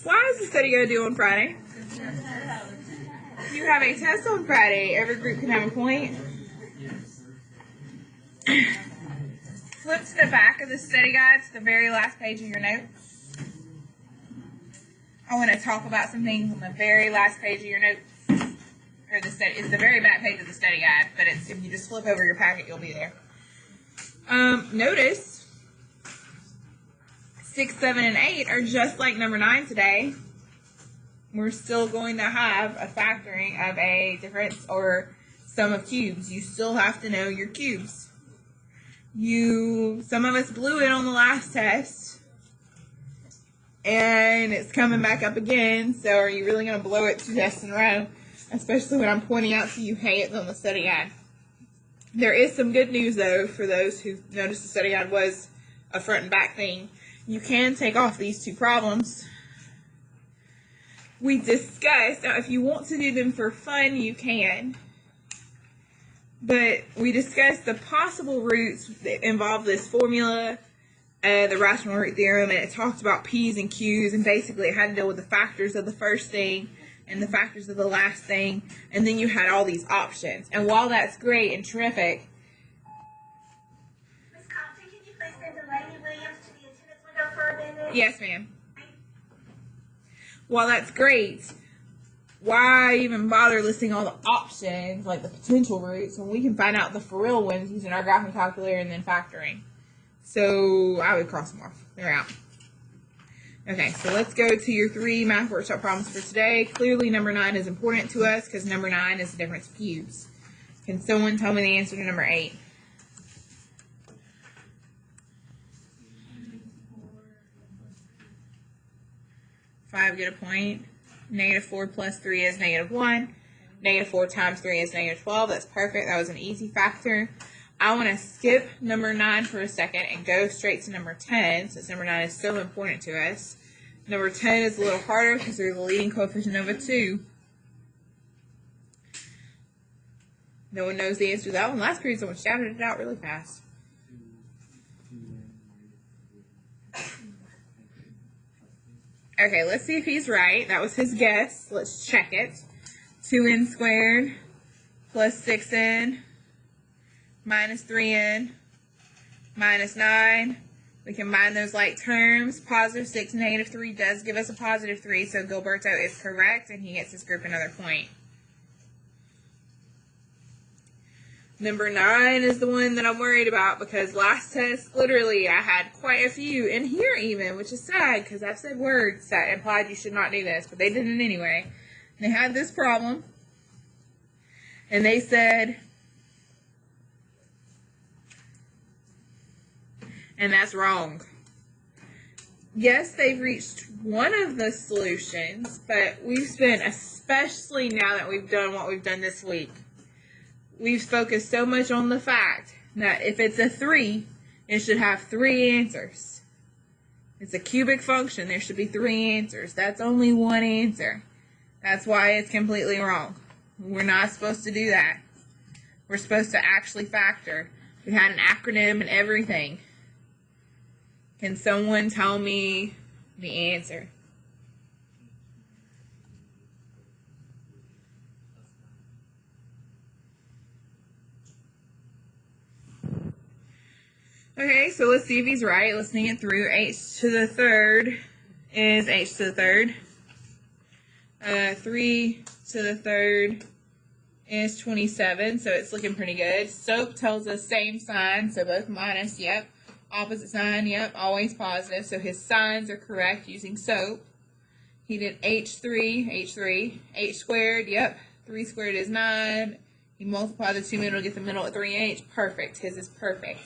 Why is the study guide due on Friday? You have a test on Friday. Every group can have a point. Flip to the back of the study guide to the very last page of your notes. I want to talk about some things on the very last page of your notes. Or the study, it's the very back page of the study guide, but it's, if you just flip over your packet, you'll be there. Notice 6, 7, and 8 are just like number 9 today. We're still going to have a factoring of a difference or sum of cubes. You still have to know your cubes. Some of us blew it on the last test, and it's coming back up again, so are you really going to blow it 2 tests in a row? Especially when I'm pointing out to you, hey, it's on the study guide. There is some good news, though, for those who noticed the study guide was a front and back thing. You can take off these 2 problems. We discussed, now if you want to do them for fun, you can. But we discussed the possible roots that involve this formula, the rational root theorem, and it talked about P's and Q's, and basically it had to deal with the factors of the first thing and the factors of the last thing, and then you had all these options. And while that's great and terrific, Ms. Compton, can you please send Delaney Williams to the attendance window for a minute? yes, ma'am. While that's great, why even bother listing all the options, like the potential roots, when we can find out the for real ones using our graphing calculator and then factoring? So I would cross them off. They're out. Okay, so let's go to your 3 math workshop problems for today. Clearly, number 9 is important to us because number 9 is the difference of cubes. Can someone tell me the answer to number 8? Five, get a point. -4 plus 3 is -1. -4 times 3 is -12. That's perfect. That was an easy factor. I want to skip number 9 for a second and go straight to number 10, since number 9 is so important to us. Number 10 is a little harder because there's a leading coefficient of a 2. No one knows the answer to that one. Last period, someone shouted it out really fast. Okay, let's see if he's right. That was his guess. Let's check it. 2n squared plus 6n minus 3n minus 9. We combine those like terms. Positive 6, negative 3 does give us a positive 3, so Gilberto is correct, and he gets his group another point. Number 9 is the one that I'm worried about because last test, literally, I had quite a few in here even, which is sad because I've said words that implied you should not do this, but they did it anyway. They had this problem, and they said, and that's wrong. Yes, they've reached one of the solutions, but we've spent, especially now that we've done what we've done this week, we've focused so much on the fact that if it's a 3, it should have 3 answers. It's a cubic function. There should be 3 answers. That's only 1 answer. That's why it's completely wrong. We're not supposed to do that. We're supposed to actually factor. We had an acronym and everything. Can someone tell me the answer? Okay, so let's see if he's right. Let's think it through. H to the third is h to the third. 3 to the third is 27, so it's looking pretty good. SOAP tells us same sign, so both minus, yep. Opposite sign, yep, always positive. So his signs are correct using SOAP. He did H3, H squared, yep. 3 squared is 9. He multiplied the 2 middle to get the middle at 3H. Perfect. His is perfect.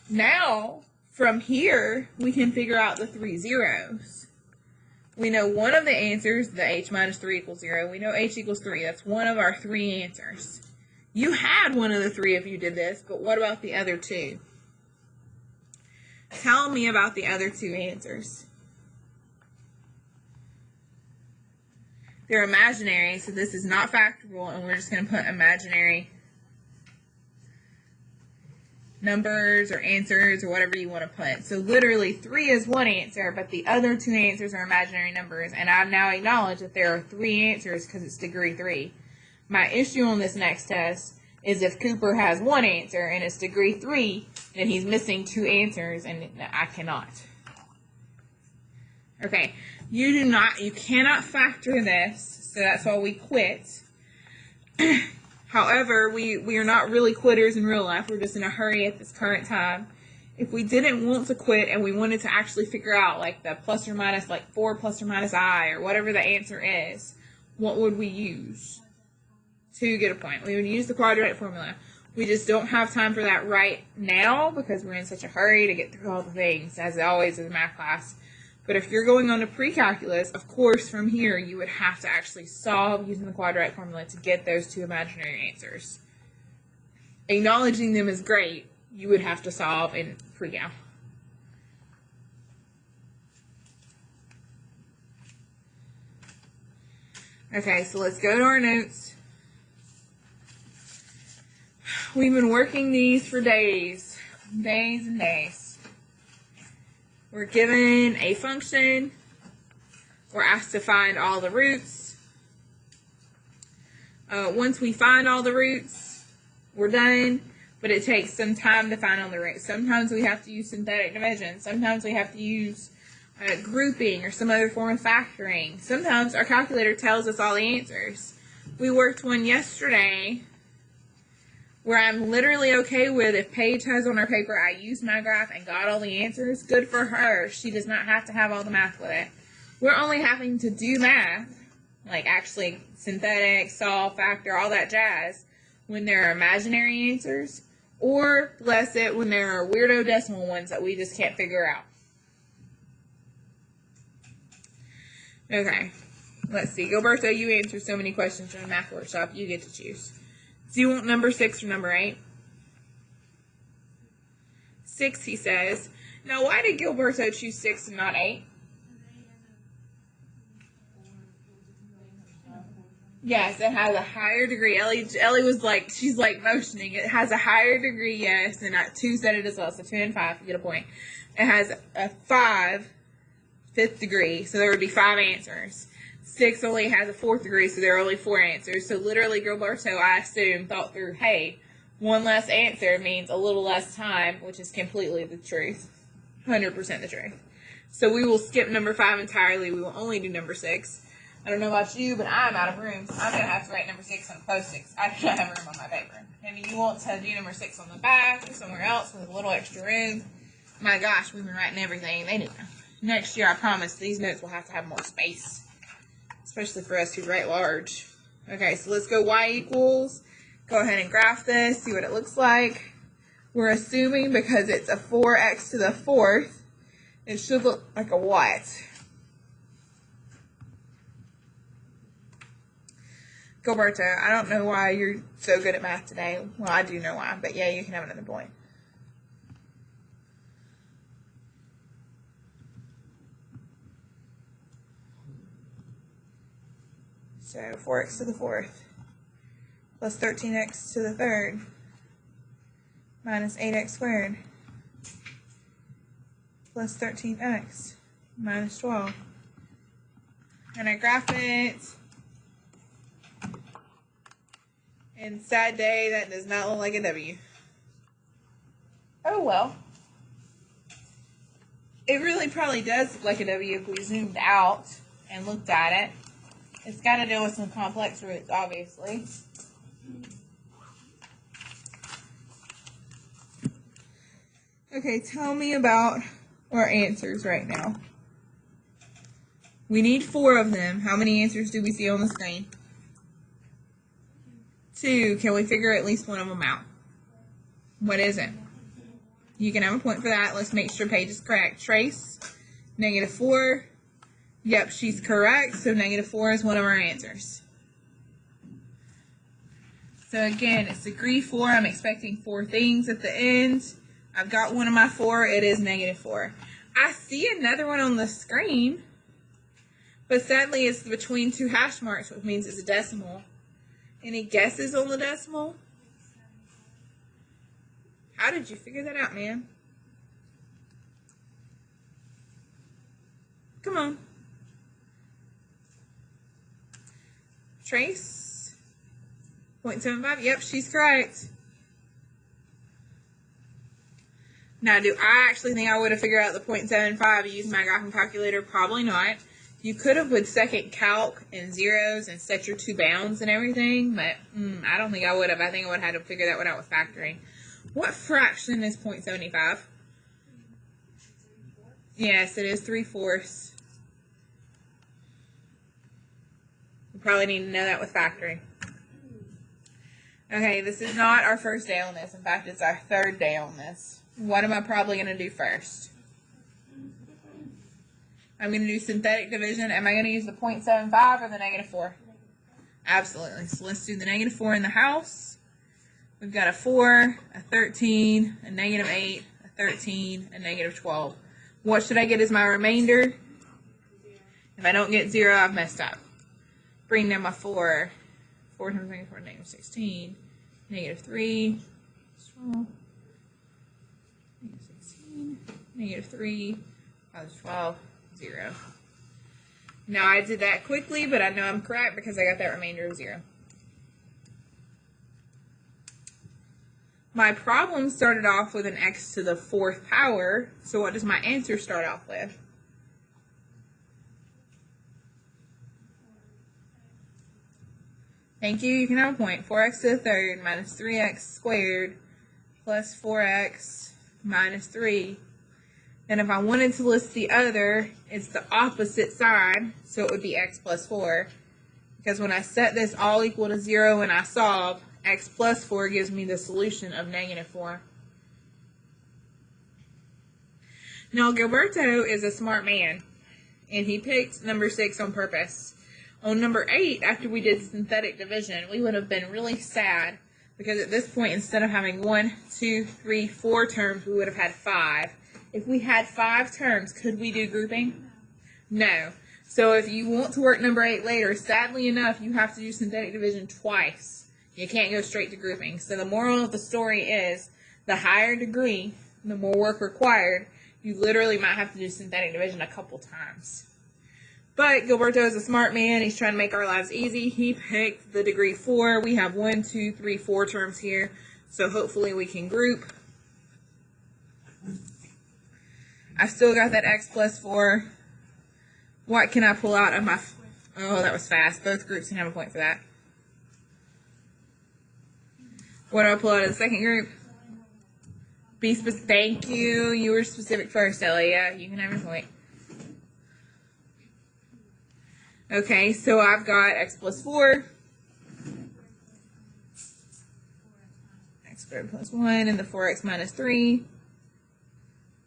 Now, from here, we can figure out the 3 zeros. We know one of the answers, the h minus 3 equals 0. We know h equals 3. That's one of our 3 answers. You had one of the 3 if you did this, but what about the other 2? Tell me about the other 2 answers. They're imaginary, so this is not factorable, and we're just going to put imaginary. numbers or answers or whatever you want to put. So literally 3 is one answer, but the other 2 answers are imaginary numbers. And I've now acknowledged that there are 3 answers because it's degree 3. My issue on this next test is if Cooper has 1 answer and it's degree 3, then he's missing 2 answers, and I cannot. Okay, you cannot factor this, so that's why we quit. However, we are not really quitters in real life. We're just in a hurry at this current time. If we didn't want to quit and we wanted to actually figure out like the plus or minus, like 4 plus or minus I, or whatever the answer is, what would we use to get a point? We would use the quadratic formula. We just don't have time for that right now because we're in such a hurry to get through all the things, as always in math class. But if you're going on to pre-calculus, of course, from here, you would have to actually solve using the quadratic formula to get those 2 imaginary answers. Acknowledging them is great. You would have to solve in pre-cal. Okay, so let's go to our notes. We've been working these for days and days. We're given a function. We're asked to find all the roots. Once we find all the roots, we're done, but it takes some time to find all the roots. Sometimes we have to use synthetic division. Sometimes we have to use grouping or some other form of factoring. Sometimes our calculator tells us all the answers. We worked one yesterday where I'm literally okay with if Paige has on her paper, I used my graph and got all the answers, good for her. She does not have to have all the math with it. We're only having to do math, like actually synthetic, solve, factor, all that jazz, when there are imaginary answers, or bless it, when there are weirdo decimal ones that we just can't figure out. Okay, let's see. Gilberto, you answered so many questions in the math workshop, you get to choose. Do you want number 6 or number 8? 6, he says. Now, why did Gilberto choose 6 and not 8? Yes, it has a higher degree. Ellie was like, she's like motioning. It has a higher degree, yes, and 2 said it as well, so 2 and 5, you get a point. It has a 5, 5th degree, so there would be 5 answers. 6 only has a 4th degree, so there are only 4 answers. So literally, Gilberto, I assume, thought through, hey, 1 less answer means a little less time, which is completely the truth. 100% the truth. So we will skip number 5 entirely. We will only do number 6. I don't know about you, but I'm out of room, so I'm going to have to write number 6 on post-its. I do not have room on my paper. Maybe you want to do number 6 on the back or somewhere else with a little extra room. My gosh, we've been writing everything. They didn't know. Next year, I promise, these notes will have to have more space. Especially for us who write large. Okay, so let's go y equals. Go ahead and graph this, see what it looks like. We're assuming because it's a 4x to the 4th, it should look like a what? Gilberto, I don't know why you're so good at math today. Well, I do know why, but yeah, you can have another point. So 4x to the 4th plus 13x to the 3rd minus 8x squared plus 13x minus 12. And I graph it. And sad day, that does not look like a W. Oh well. It really probably does look like a W if we zoomed out and looked at it. It's got to deal with some complex roots, obviously. Okay, tell me about our answers right now. We need 4 of them. How many answers do we see on the screen? 2. Can we figure at least one of them out? What is it? You can have a point for that. Let's make sure Paige is correct. Trace, -4. Yep, she's correct. So -4 is one of our answers. So again, it's degree 4. I'm expecting 4 things at the end. I've got one of my 4. It is -4. I see another one on the screen, but sadly it's between 2 hash marks, which means it's a decimal. Any guesses on the decimal? How did you figure that out, man? Come on. Trace. 0.75. Yep, she's correct. Now, do I actually think I would have figured out the 0.75 using my graphing calculator? Probably not. You could have with second calc and zeros and set your two bounds and everything, but I don't think I would have. I think I would have had to figure that one out with factoring. What fraction is 0.75? Yes, it is 3/4. You probably need to know that with factoring. Okay, this is not our first day on this. In fact, it's our third day on this. What am I probably going to do first? I'm going to do synthetic division. Am I going to use the 0.75 or the -4? Absolutely. So let's do the -4 in the house. We've got a 4, a 13, a -8, a 13, a -12. What should I get as my remainder? If I don't get 0, I've messed up. Bring down my 4. 4 times -4, -16, -3, 12, -16, -3, 12, 0. Now I did that quickly, but I know I'm correct because I got that remainder of 0. My problem started off with an x to the 4th power, so what does my answer start off with? Thank you, you can have a point. 4x to the 3rd minus 3x squared plus 4x minus 3. And if I wanted to list the other, it's the opposite side, so it would be x plus 4. Because when I set this all equal to 0 and I solve, x plus 4 gives me the solution of -4. Now, Gilberto is a smart man, and he picked number 6 on purpose. On number 8, after we did synthetic division, we would have been really sad because at this point, instead of having 1, 2, 3, 4 terms, we would have had 5. If we had 5 terms, could we do grouping? No. So if you want to work number 8 later, sadly enough, you have to do synthetic division twice. You can't go straight to grouping. So the moral of the story is the higher degree, the more work required. You literally might have to do synthetic division a couple times. But Gilberto is a smart man. He's trying to make our lives easy. He picked the degree 4. We have 1, 2, 3, 4 terms here. So hopefully we can group. I've still got that x plus 4. What can I pull out of my... Oh, that was fast. Both groups can have a point for that. What do I pull out of the second group? Be specific. Thank you. You were specific first, Ellie. Yeah, you can have your point. Okay, so I've got x plus 4. X squared plus 1 and the 4x minus 3.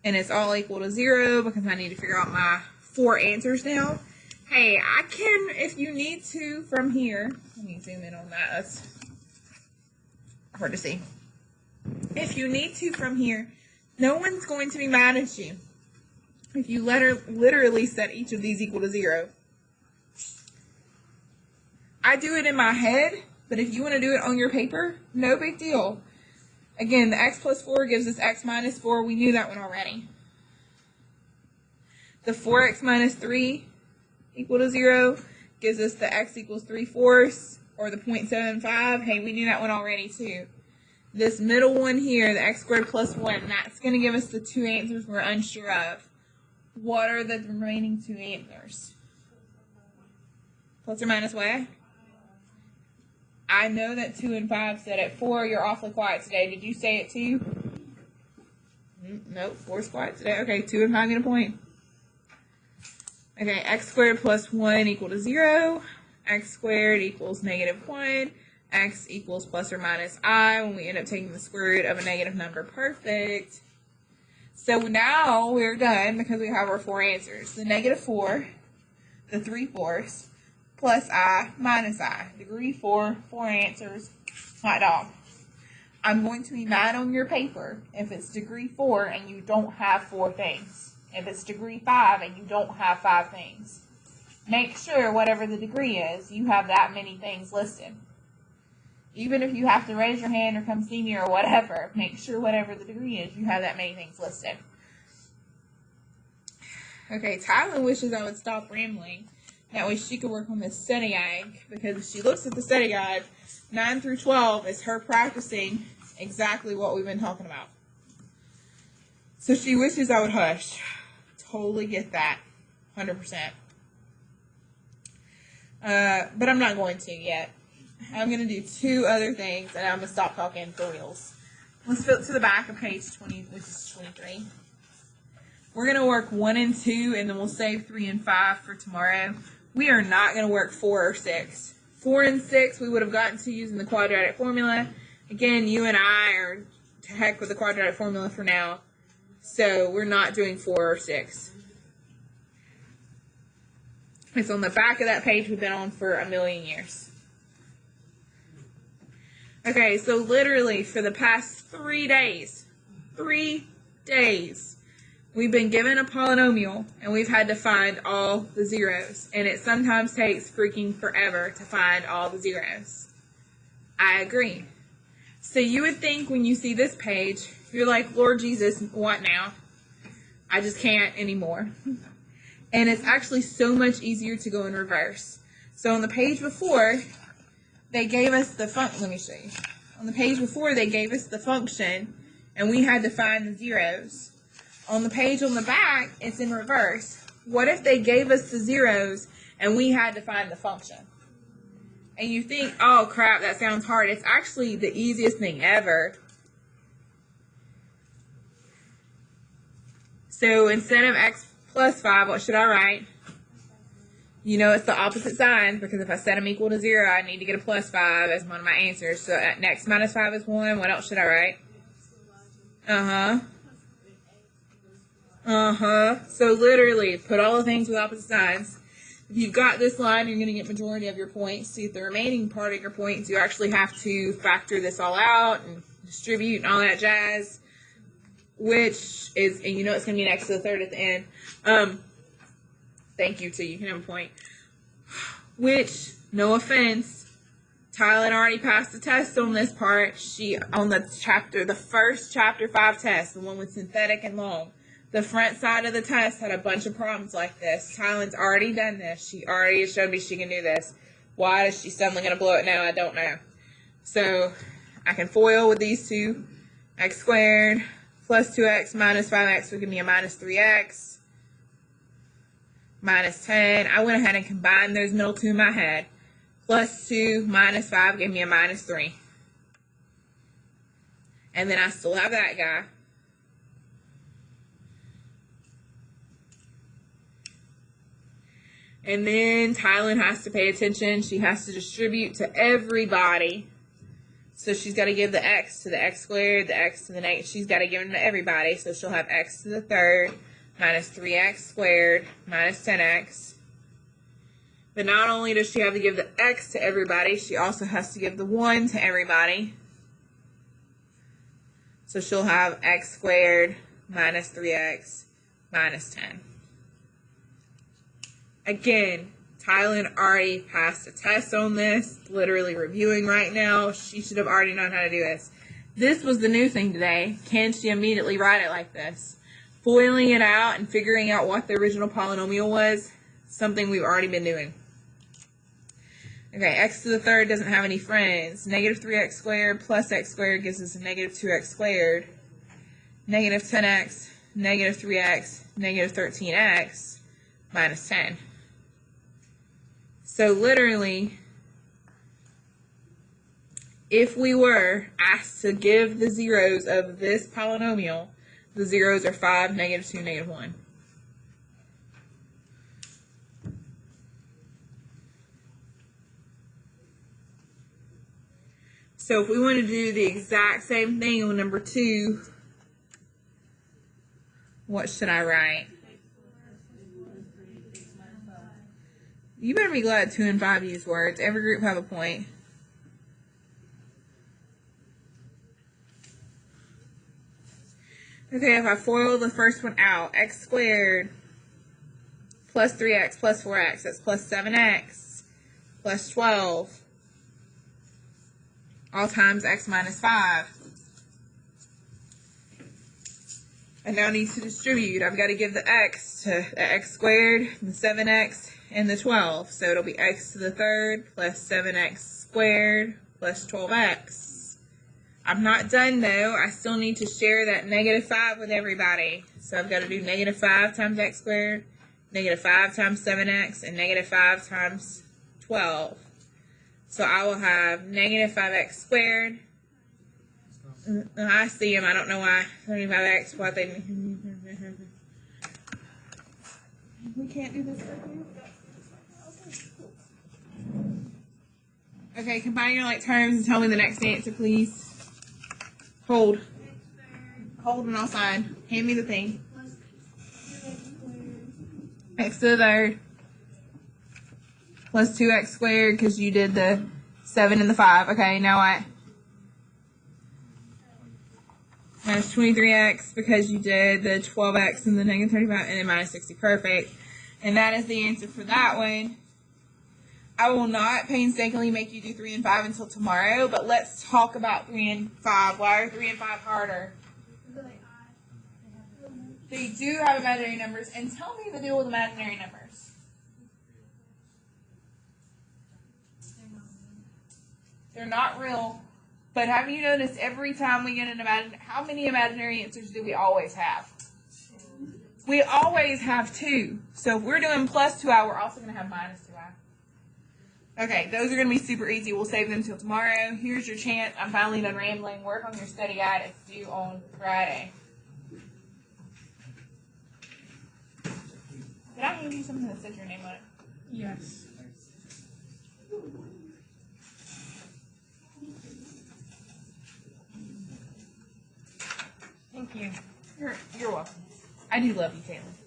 And it's all equal to 0 because I need to figure out my 4 answers now. Hey, I can, if you need to, from here. Let me zoom in on that. That's hard to see. If you need to from here, no one's going to be mad at you if you literally set each of these equal to 0. I do it in my head, but if you want to do it on your paper, no big deal. Again, the x plus 4 gives us x minus 4. We knew that one already. The 4x minus 3 equal to 0 gives us the x equals 3/4, or the 0.75. Hey, we knew that one already too. This middle one here, the x squared plus 1, that's going to give us the 2 answers we're unsure of. What are the remaining 2 answers? Plus or minus what? I know that 2 and 5 said it. 4, you're awfully quiet today. Did you say it too? Nope, 4's quiet today. Okay, 2 and 5 get a point. Okay, x squared plus 1 equal to 0. X squared equals -1. X equals plus or minus I when we end up taking the square root of a negative number. Perfect. So now we're done because we have our 4 answers. The -4, the 3/4, plus I minus I. Degree 4, 4 answers, hot dog. I'm going to be mad on your paper if it's degree 4 and you don't have 4 things. If it's degree 5 and you don't have 5 things. Make sure whatever the degree is, you have that many things listed. Even if you have to raise your hand or come see me or whatever, make sure whatever the degree is, you have that many things listed. Okay, Tylen wishes I would stop rambling. That way she could work on this study guide, because if she looks at the study guide, 9 through 12 is her practicing exactly what we've been talking about. So she wishes I would hush. Totally get that. 100%. But I'm not going to yet. I'm going to do 2 other things, and I'm going to stop talking for reals. Let's flip to the back of page 20, which is 23. We're going to work 1 and 2, and then we'll save 3 and 5 for tomorrow. We are not going to work 4 or 6. 4 and 6 we would have gotten to using the quadratic formula. Again, you and I are to heck with the quadratic formula for now. So we're not doing 4 or 6. It's on the back of that page we've been on for a million years. Okay, so literally for the past 3 days, we've been given a polynomial and we've had to find all the zeros. And it sometimes takes freaking forever to find all the zeros. I agree. So you would think when you see this page, you're like, Lord Jesus, what now? I just can't anymore. And it's actually so much easier to go in reverse. So on the page before, they gave us the function. Let me show you. On the page before, they gave us the function, and we had to find the zeros. On the page on the back, it's in reverse. What if they gave us the zeros, and we had to find the function? And you think, oh crap, that sounds hard. It's actually the easiest thing ever. So instead of x plus 5, what should I write? You know it's the opposite sign, because if I set them equal to 0, I need to get a plus 5 as one of my answers. So x minus 5 is 1. What else should I write? So literally, put all the things with opposite signs. If you've got this line, you're going to get majority of your points. See, if the remaining part of your points, you actually have to factor this all out and distribute and all that jazz, which is, and you know it's going to be an x to the third at the end. Thank you, too. You can have a point. Which, no offense, Tylen already passed the test on this part. She, on the chapter, the first chapter 5 test, the one with synthetic and long. The front side of the test had a bunch of problems like this. Tylen's already done this. She already showed me she can do this. Why is she suddenly going to blow it now? I don't know. So I can FOIL with these two. X squared plus 2x minus 5x will give me a minus 3x. Minus 10. I went ahead and combined those middle two in my head. Plus 2 minus 5 gave me a minus 3. And then I still have that guy. And then Tylen has to pay attention. She has to distribute to everybody. So she's got to give the x to the x squared, the x to the negative. She's got to give them to everybody. So she'll have x to the third minus 3x squared minus 10x. But not only does she have to give the x to everybody, she also has to give the 1 to everybody. So she'll have x squared minus 3x minus 10. Again, Tylen already passed a test on this, literally reviewing right now. She should have already known how to do this. This was the new thing today. Can she immediately write it like this? Foiling it out and figuring out what the original polynomial was, something we've already been doing. Okay, x to the third doesn't have any friends. Negative 3x squared plus x squared gives us a negative 2x squared. Negative 10x, negative 3x, negative 13x, minus 10. So literally, if we were asked to give the zeros of this polynomial, the zeros are 5, negative 2, negative 1. So if we want to do the exact same thing on number 2, what should I write? You better be glad 2 and 5 use words. Every group have a point. Okay, if I FOIL the first one out, x squared plus 3x plus 4x, that's plus 7x plus 12. all times x minus 5. I now need to distribute. I've got to give the x to the x squared, the 7x, and the 12. So it'll be x to the third plus 7x squared plus 12x. I'm not done though. I still need to share that -5 with everybody. So I've got to do -5 times x squared, -5 times 7x, and -5 times 12. So I will have -5x squared. I see them. I don't know why. 35x. What they? We can't do this. Okay, combine your like terms and tell me the next answer, please. Hold. Hold and I'll sign. Hand me the thing. X to the third. Plus 2x squared because you did the 7 and the 5. Okay, now what? Minus 23x because you did the 12x and the -35 and then minus 60. Perfect. And that is the answer for that one. I will not painstakingly make you do 3 and 5 until tomorrow, but let's talk about 3 and 5. Why are 3 and 5 harder? They do have imaginary numbers. And tell me the deal with imaginary numbers. They're not real. But have you noticed every time we get an how many imaginary answers do we always have? We always have 2. So if we're doing plus 2i, we're also going to have minus 2i. Okay, those are going to be super easy. We'll save them till tomorrow. Here's your chance. I'm finally done rambling. Work on your study guide. It's due on Friday. Did I hand you something that said your name on it? Yes. Thank you. You're welcome. I do love you, Caitlin.